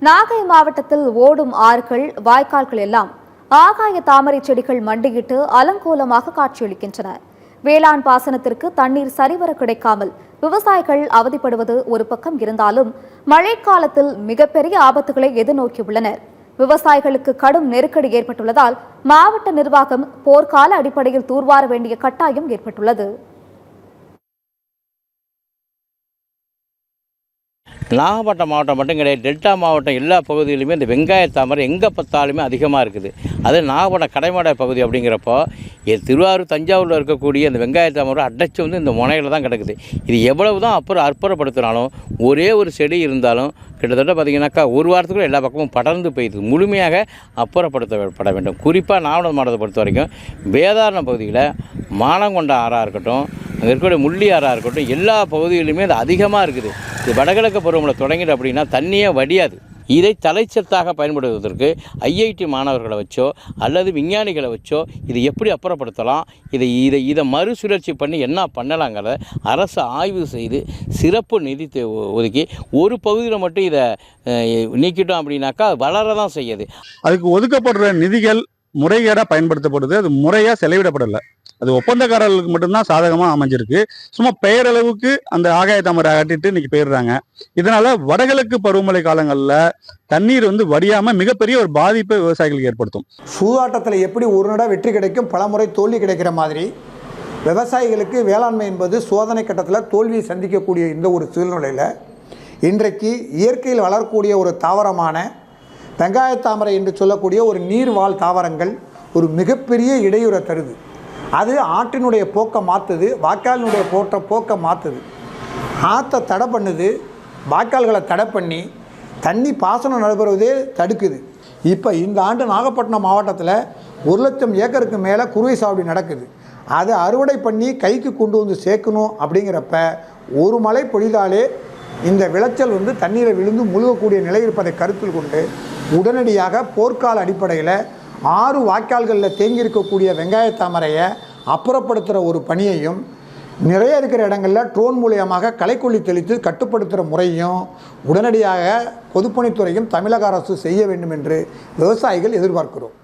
நாகை மாவட்டத்தில் ஓடும் ஆறுகள், வாய்க்கால்கள் எல்லாம் ஆகாய தாமரை செடிகள் மண்டியிட்டு அலங்கோலமாக காட்சியளிக்கின்றன. வேளாண் பாசனத்திற்கு தண்ணீர் சரிவர கிடைக்காமல் விவசாயிகள் அவதிப்படுவது ஒரு பக்கம் இருந்தாலும் மழைக்காலத்தில் மிகப்பெரிய ஆபத்துகளை எதிர்நோக்கியுள்ளனர். விவசாயிகளுக்கு கடும் நெருக்கடி ஏற்பட்டுள்ளதால் மாவட்ட நிர்வாகம் போர்க்கால அடிப்படையில் தூர்வார வேண்டிய கட்டாயம் ஏற்பட்டுள்ளது. நாகப்பட்டினம் மாவட்டம் மட்டும் கிடையாது, டெல்டா மாவட்டம் எல்லா பகுதியிலுமே இந்த வெங்காய தாமரை எங்கே பார்த்தாலுமே அதிகமாக இருக்குது. அது நாகப்பட்டினம் கடைமடை பகுதி அப்படிங்கிறப்போ திருவாரூர் தஞ்சாவூரில் இருக்கக்கூடிய இந்த வெங்காய தாமரை அடைச்சி இந்த முனையில் தான் கிடக்குது. இது எவ்வளவு தான் அப்புறப்படுத்தினாலும் ஒரே ஒரு செடி இருந்தாலும் கிட்டத்தட்ட பார்த்திங்கனாக்கா ஒரு வாரத்துக்குள்ள எல்லா பக்கமும் படர்ந்து போயிடுது. முழுமையாக அப்புறப்படுத்தப்பட வேண்டும். குறிப்பாக நாகப்பட்டினம் மாவட்டத்தை பொறுத்த வரைக்கும் வேதாரண பகுதியில் மானங்கொண்ட ஆறாக இருக்கட்டும், அங்கே இருக்கக்கூடிய முள்ளி ஆறாக இருக்கட்டும், எல்லா பகுதிகளிலுமே அது அதிகமாக இருக்குது. இது வடகிழக்கு பருவமழை தொடங்கிடு அப்படின்னா தண்ணியே வடியாது. இதை தலைச்சத்தாக பயன்படுத்துவதற்கு ஐஐடி மாணவர்களை வச்சோ அல்லது விஞ்ஞானிகளை வச்சோ இதை எப்படி அப்புறப்படுத்தலாம், இதை மறுசுழற்சி பண்ணி என்ன பண்ணலாங்கிறத அரசு ஆய்வு செய்து சிறப்பு நிதி ஒதுக்கி ஒரு பகுதியில் மட்டும் இதை நீக்கிட்டோம் அப்படின்னாக்கா வளரதான் செய்யுது. அதுக்கு ஒதுக்கப்படுற நிதிகள் முறைகேடாக பயன்படுத்தப்படுது. அது முறையாக செலவிடப்படலை. அது ஒப்பந்தக்காரர்களுக்கு மட்டும்தான் சாதகமாக அமைஞ்சிருக்கு. சும்மா பெயரளவுக்கு அந்த ஆகாய தாமரை அகட்டிட்டு இன்னைக்கு போயிடுறாங்க. இதனால வடகிழக்கு பருவமழை காலங்களில் தண்ணீர் வடியாமல் மிகப்பெரிய ஒரு பாதிப்பை விவசாயிகளுக்கு ஏற்படுத்தும். சூதாட்டத்தில் எப்படி ஒரு நட வெற்றி கிடைக்கும், பலமுறை தோல்வி கிடைக்கிற மாதிரி விவசாயிகளுக்கு வேளாண்மை என்பது சோதனை கட்டத்தில் தோல்வியை சந்திக்கக்கூடிய இந்த ஒரு சூழ்நிலையில் இன்றைக்கு இயற்கையில் வளரக்கூடிய ஒரு தாவரமான வெங்காய தாமரை என்று சொல்லக்கூடிய ஒரு நீர்வாழ் தாவரங்கள் ஒரு மிகப்பெரிய இடையூறை தருது. அது ஆற்றினுடைய போக்கை மாற்றுது, வாய்க்காலினுடைய போக்கை மாற்றுது. ஆற்றை தடை பண்ணுது, வாய்க்கால்களை தடை பண்ணி தண்ணி பாசனம் நடைபெறுவதே தடுக்குது. இப்போ இந்த ஆண்டு நாகப்பட்டினம் மாவட்டத்தில் 1,00,000 ஏக்கருக்கு மேலே குறுவை சாகுபடி நடக்குது. அதை அறுவடை பண்ணி கைக்கு கொண்டு சேர்க்கணும். அப்படிங்கிறப்ப ஒரு மழை பொழிதாலே இந்த விளைச்சல் தண்ணீரை விழுந்து முழுகக்கூடிய நிலை இருப்பதை கருத்தில் கொண்டு உடனடியாக போர்க்கால அடிப்படையில் 6 வாய்க்கால்களில் தேங்கியிருக்கக்கூடிய வெங்காய தாமரையை அப்புறப்படுத்துகிற ஒரு பணியையும் நிறைய இருக்கிற இடங்களில் ட்ரோன் மூலியமாக களைக்கொல்லி தெளித்து கட்டுப்படுத்துகிற முறையும் உடனடியாக பொதுப்பணித்துறையும் தமிழக அரசு செய்ய வேண்டும் என்று விவசாயிகள் எதிர்பார்க்கிறோம்.